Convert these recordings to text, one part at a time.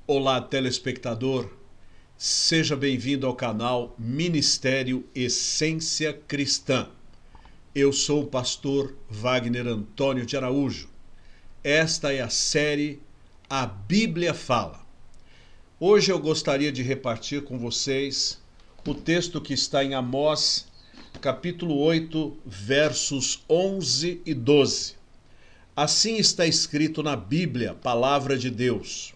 Olá, telespectador. Seja bem-vindo ao canal Ministério Essência Cristã. Eu sou o pastor Wagner Antônio de Araújo. Esta é a série A Bíblia Fala. Hoje eu gostaria de repartir com vocês o texto que está em Amós, capítulo 8, versos 11 e 12. Assim está escrito na Bíblia, palavra de Deus.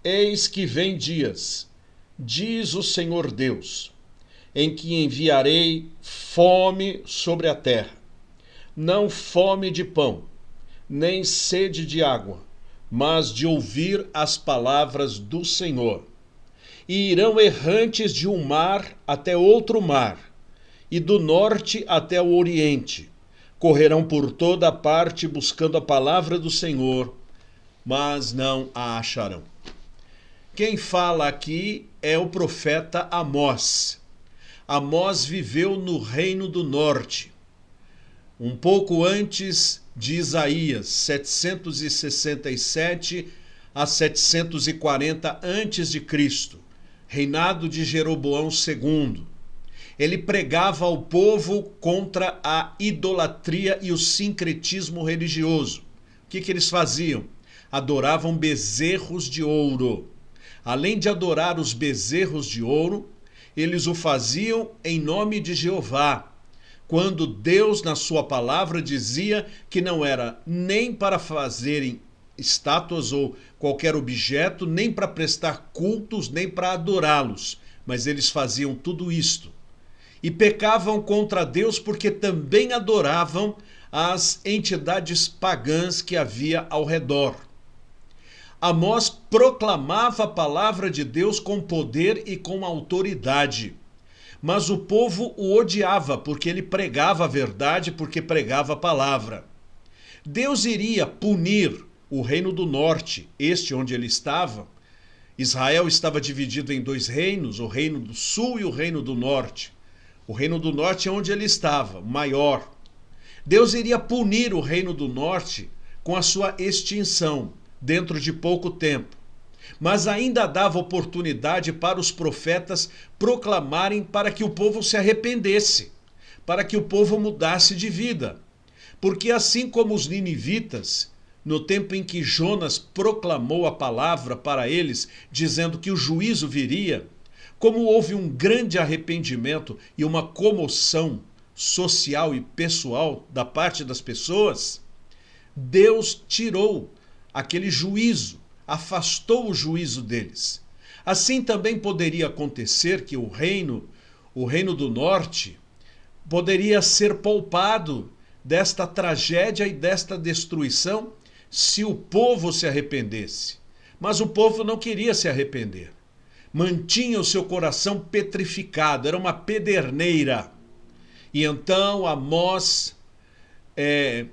Eis que vem dias, diz o Senhor Deus, em que enviarei fome sobre a terra, não fome de pão, nem sede de água, mas de ouvir as palavras do Senhor. E irão errantes de um mar até outro mar, e do norte até o oriente. Correrão por toda a parte buscando a palavra do Senhor, mas não a acharão. Quem fala aqui é o profeta Amós. Amós viveu no Reino do Norte, um pouco antes de Isaías, 767 a 740 a.C., reinado de Jeroboão II. Ele pregava ao povo contra a idolatria e o sincretismo religioso. O que eles faziam? Adoravam bezerros de ouro. Além de adorar os bezerros de ouro, eles o faziam em nome de Jeová, quando Deus, na sua palavra, dizia que não era nem para fazerem estátuas ou qualquer objeto, nem para prestar cultos, nem para adorá-los, mas eles faziam tudo isto. E pecavam contra Deus porque também adoravam as entidades pagãs que havia ao redor. Amós proclamava a palavra de Deus com poder e com autoridade. Mas o povo o odiava porque ele pregava a verdade, porque pregava a palavra. Deus iria punir o reino do norte, este onde ele estava. Israel estava dividido em dois reinos, o reino do sul e o reino do norte. O reino do norte é onde ele estava, maior. Deus iria punir o reino do norte com a sua extinção dentro de pouco tempo. Mas ainda dava oportunidade para os profetas proclamarem para que o povo se arrependesse, para que o povo mudasse de vida. Porque assim como os ninivitas, no tempo em que Jonas proclamou a palavra para eles, dizendo que o juízo viria, como houve um grande arrependimento e uma comoção social e pessoal da parte das pessoas, Deus tirou aquele juízo, afastou o juízo deles. Assim também poderia acontecer que o reino do norte, poderia ser poupado desta tragédia e desta destruição se o povo se arrependesse. Mas o povo não queria se arrepender. Mantinha o seu coração petrificado, era uma pederneira. E então Amós,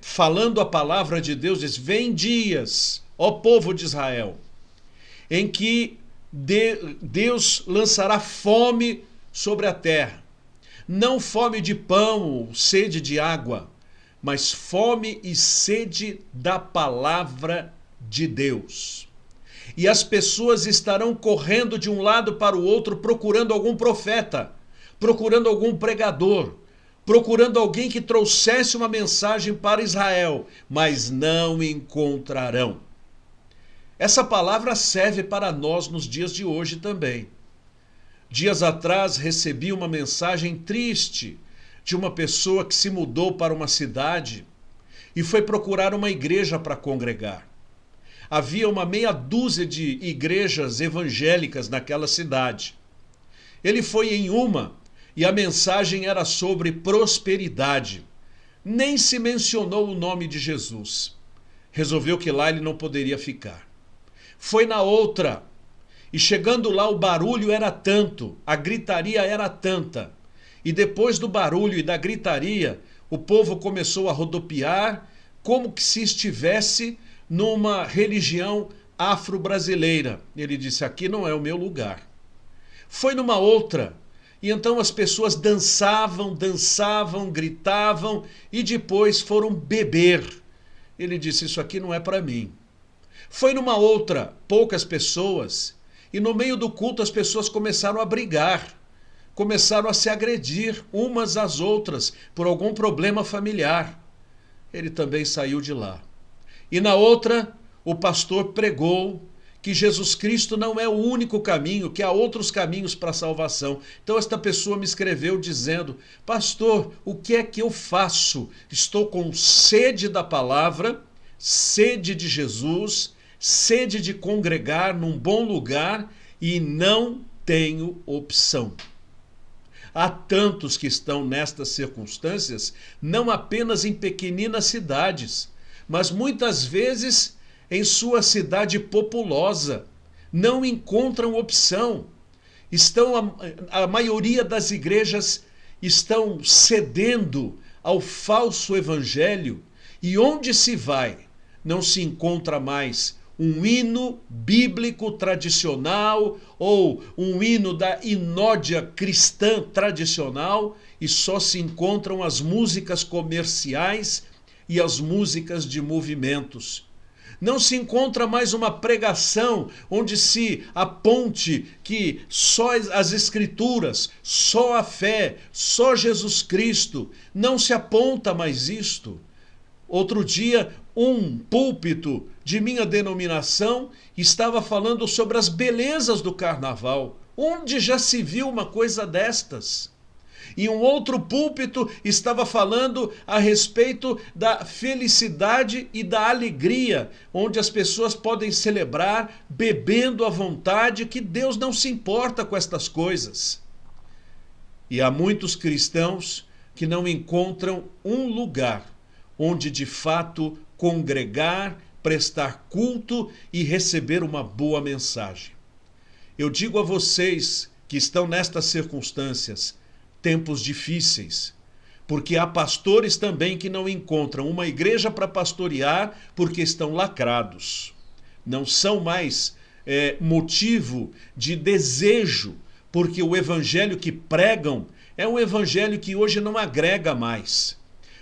falando a palavra de Deus, diz: vem dias, ó povo de Israel, em que Deus lançará fome sobre a terra. Não fome de pão, sede de água, mas fome e sede da palavra de Deus. E as pessoas estarão correndo de um lado para o outro procurando algum profeta, procurando algum pregador, procurando alguém que trouxesse uma mensagem para Israel, mas não encontrarão. Essa palavra serve para nós nos dias de hoje também. Dias atrás recebi uma mensagem triste de uma pessoa que se mudou para uma cidade e foi procurar uma igreja para congregar. Havia uma meia dúzia de igrejas evangélicas naquela cidade. Ele foi em uma e a mensagem era sobre prosperidade. Nem se mencionou o nome de Jesus. Resolveu que lá ele não poderia ficar. Foi na outra, e chegando lá o barulho era tanto, a gritaria era tanta. E depois do barulho e da gritaria, o povo começou a rodopiar como que se estivesse numa religião afro-brasileira. Ele disse: aqui não é o meu lugar. Foi numa outra, e então as pessoas dançavam, gritavam e depois foram beber. Ele disse: isso aqui não é para mim. Foi numa outra, poucas pessoas, e no meio do culto as pessoas começaram a brigar, começaram a se agredir umas às outras por algum problema familiar. Ele também saiu de lá. E na outra, o pastor pregou que Jesus Cristo não é o único caminho, que há outros caminhos para a salvação. Então esta pessoa me escreveu dizendo: pastor, o que é que eu faço? Estou com sede da palavra, sede de Jesus, sede de congregar num bom lugar e não tenho opção. Há tantos que estão nestas circunstâncias, não apenas em pequeninas cidades, mas muitas vezes em sua cidade populosa, não encontram opção. A maioria das igrejas estão cedendo ao falso evangelho, e onde se vai, não se encontra mais um hino bíblico tradicional ou um hino da inódia cristã tradicional, e só se encontram as músicas comerciais e as músicas de movimentos. Não se encontra mais uma pregação onde se aponte que só as Escrituras, só a fé, só Jesus Cristo. Não se aponta mais isto. Outro dia, um púlpito de minha denominação estava falando sobre as belezas do carnaval. Onde já se viu uma coisa destas? E um outro púlpito estava falando a respeito da felicidade e da alegria, onde as pessoas podem celebrar bebendo à vontade, que Deus não se importa com estas coisas. E há muitos cristãos que não encontram um lugar onde de fato congregar, prestar culto e receber uma boa mensagem. Eu digo a vocês que estão nestas circunstâncias, tempos difíceis, porque há pastores também que não encontram uma igreja para pastorear porque estão lacrados. Não são mais motivo de desejo, porque o evangelho que pregam é um evangelho que hoje não agrega mais.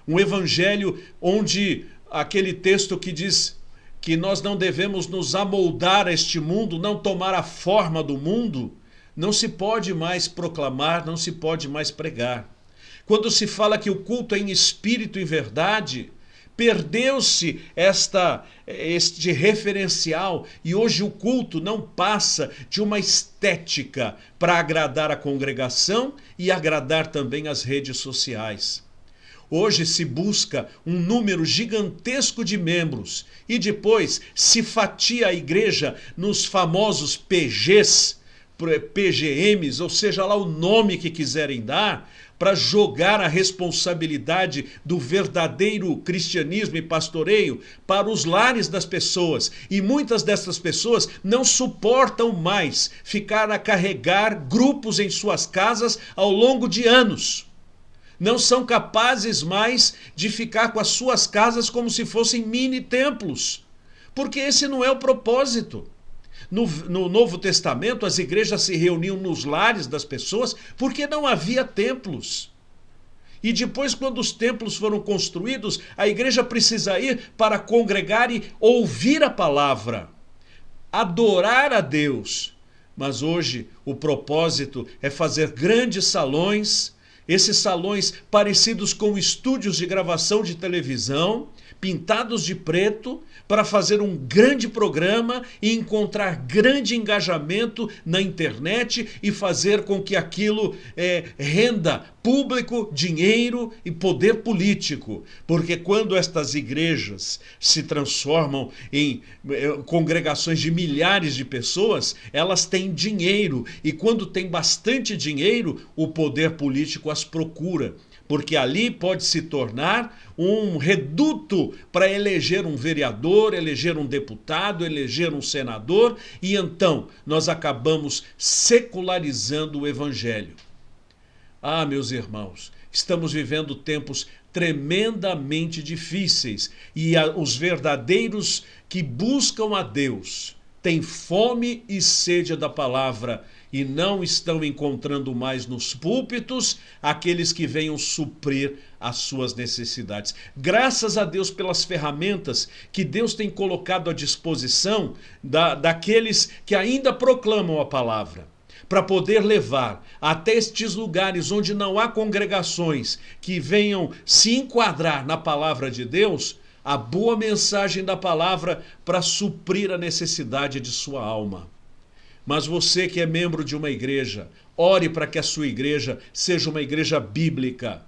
Um evangelho onde aquele texto que diz que nós não devemos nos amoldar a este mundo, não tomar a forma do mundo, não se pode mais proclamar, não se pode mais pregar. Quando se fala que o culto é em espírito e verdade, perdeu-se este referencial, e hoje o culto não passa de uma estética para agradar a congregação e agradar também as redes sociais. Hoje se busca um número gigantesco de membros e depois se fatia a igreja nos famosos PGs, PGMs, ou seja lá o nome que quiserem dar, para jogar a responsabilidade do verdadeiro cristianismo e pastoreio para os lares das pessoas. E muitas dessas pessoas não suportam mais ficar a carregar grupos em suas casas ao longo de anos. Não são capazes mais de ficar com as suas casas como se fossem mini templos, porque esse não é o propósito. No Novo Testamento, as igrejas se reuniam nos lares das pessoas porque não havia templos. E depois, quando os templos foram construídos, a igreja precisa ir para congregar e ouvir a palavra, adorar a Deus. Mas hoje o propósito é fazer grandes salões, esses salões parecidos com estúdios de gravação de televisão, pintados de preto, para fazer um grande programa e encontrar grande engajamento na internet e fazer com que aquilo renda público, dinheiro e poder político. Porque quando estas igrejas se transformam em congregações de milhares de pessoas, elas têm dinheiro, e quando tem bastante dinheiro, o poder político as procura, porque ali pode se tornar um reduto para eleger um vereador, eleger um deputado, eleger um senador, e então nós acabamos secularizando o evangelho. Ah, meus irmãos, estamos vivendo tempos tremendamente difíceis, e os verdadeiros que buscam a Deus têm fome e sede da palavra e não estão encontrando mais nos púlpitos aqueles que venham suprir as suas necessidades. Graças a Deus pelas ferramentas que Deus tem colocado à disposição daqueles que ainda proclamam a palavra, para poder levar até estes lugares onde não há congregações que venham se enquadrar na palavra de Deus, a boa mensagem da palavra para suprir a necessidade de sua alma. Mas você que é membro de uma igreja, ore para que a sua igreja seja uma igreja bíblica.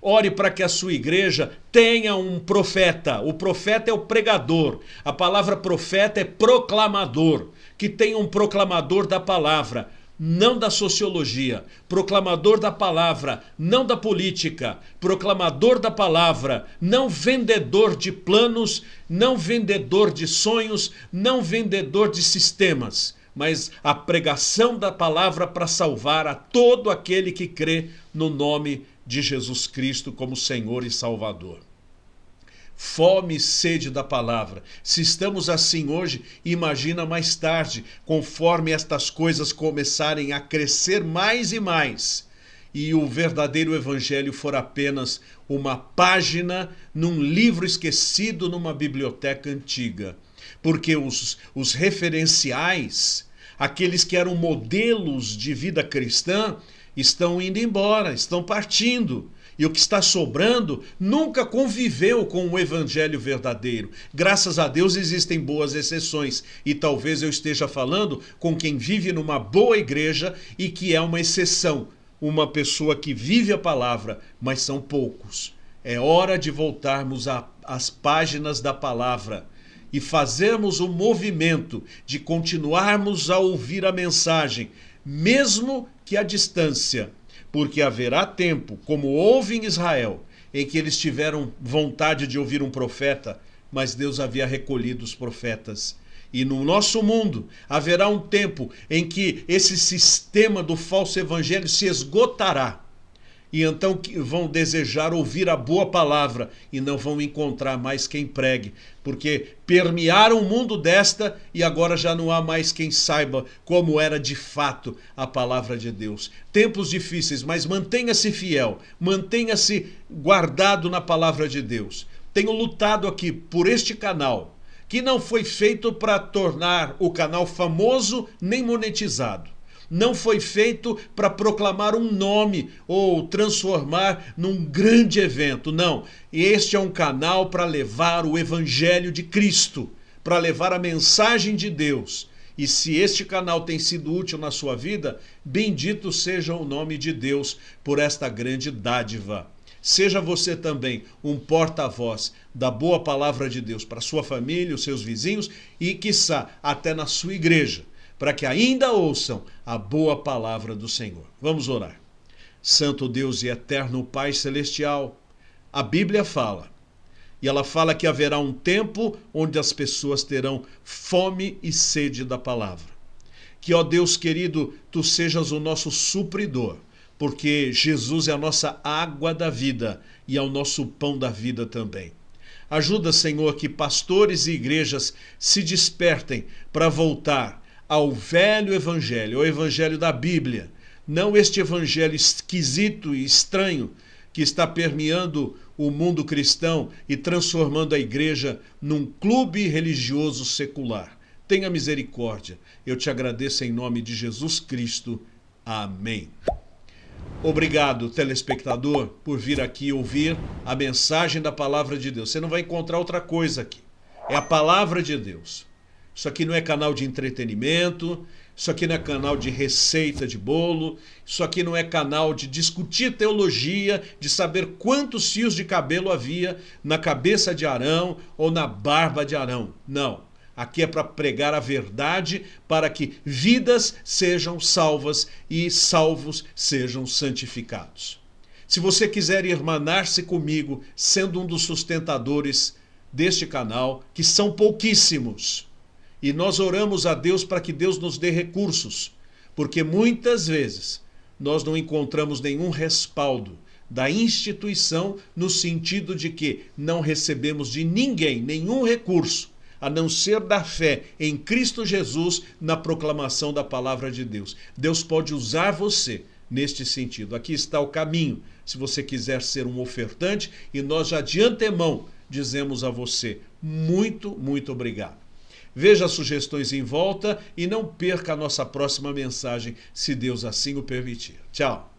Ore para que a sua igreja tenha um profeta. O profeta é o pregador. A palavra profeta é proclamador. Que tenha um proclamador da palavra, não da sociologia. Proclamador da palavra, não da política. Proclamador da palavra, não vendedor de planos, não vendedor de sonhos, não vendedor de sistemas, mas a pregação da palavra para salvar a todo aquele que crê no nome de Jesus Cristo como Senhor e Salvador. Fome e sede da palavra. Se estamos assim hoje, imagina mais tarde, conforme estas coisas começarem a crescer mais e mais, e o verdadeiro evangelho for apenas uma página num livro esquecido numa biblioteca antiga. Porque os referenciais, aqueles que eram modelos de vida cristã, estão indo embora, estão partindo. E o que está sobrando nunca conviveu com o evangelho verdadeiro. Graças a Deus existem boas exceções. E talvez eu esteja falando com quem vive numa boa igreja e que é uma exceção. Uma pessoa que vive a palavra, mas são poucos. É hora de voltarmos às páginas da palavra e fazermos o movimento de continuarmos a ouvir a mensagem, mesmo que à distância, porque haverá tempo, como houve em Israel, em que eles tiveram vontade de ouvir um profeta, mas Deus havia recolhido os profetas. E no nosso mundo haverá um tempo em que esse sistema do falso evangelho se esgotará. E então vão desejar ouvir a boa palavra e não vão encontrar mais quem pregue, porque permearam o mundo desta e agora já não há mais quem saiba como era de fato a palavra de Deus. Tempos difíceis, mas mantenha-se fiel, mantenha-se guardado na palavra de Deus. Tenho lutado aqui por este canal, que não foi feito para tornar o canal famoso nem monetizado. Não foi feito para proclamar um nome ou transformar num grande evento, não. Este é um canal para levar o Evangelho de Cristo, para levar a mensagem de Deus. E se este canal tem sido útil na sua vida, bendito seja o nome de Deus por esta grande dádiva. Seja você também um porta-voz da boa palavra de Deus para sua família, os seus vizinhos e, quiçá, até na sua igreja, para que ainda ouçam a boa palavra do Senhor. Vamos orar. Santo Deus e eterno Pai Celestial, a Bíblia fala, e ela fala que haverá um tempo onde as pessoas terão fome e sede da palavra. Que, ó Deus querido, Tu sejas o nosso supridor, porque Jesus é a nossa água da vida e é o nosso pão da vida também. Ajuda, Senhor, que pastores e igrejas se despertem para voltar ao velho evangelho, ao evangelho da Bíblia, não este evangelho esquisito e estranho que está permeando o mundo cristão e transformando a igreja num clube religioso secular. Tenha misericórdia. Eu te agradeço em nome de Jesus Cristo. Amém. Obrigado, telespectador, por vir aqui ouvir a mensagem da palavra de Deus. Você não vai encontrar outra coisa aqui. É a palavra de Deus. Isso aqui não é canal de entretenimento, isso aqui não é canal de receita de bolo, isso aqui não é canal de discutir teologia, de saber quantos fios de cabelo havia na cabeça de Arão ou na barba de Arão. Não. Aqui é para pregar a verdade, para que vidas sejam salvas e salvos sejam santificados. Se você quiser irmanar-se comigo, sendo um dos sustentadores deste canal, que são pouquíssimos, e nós oramos a Deus para que Deus nos dê recursos, porque muitas vezes nós não encontramos nenhum respaldo da instituição no sentido de que não recebemos de ninguém nenhum recurso, a não ser da fé em Cristo Jesus na proclamação da palavra de Deus. Deus pode usar você neste sentido. Aqui está o caminho, se você quiser ser um ofertante, e nós já de antemão dizemos a você, muito, muito obrigado. Veja as sugestões em volta e não perca a nossa próxima mensagem, se Deus assim o permitir. Tchau!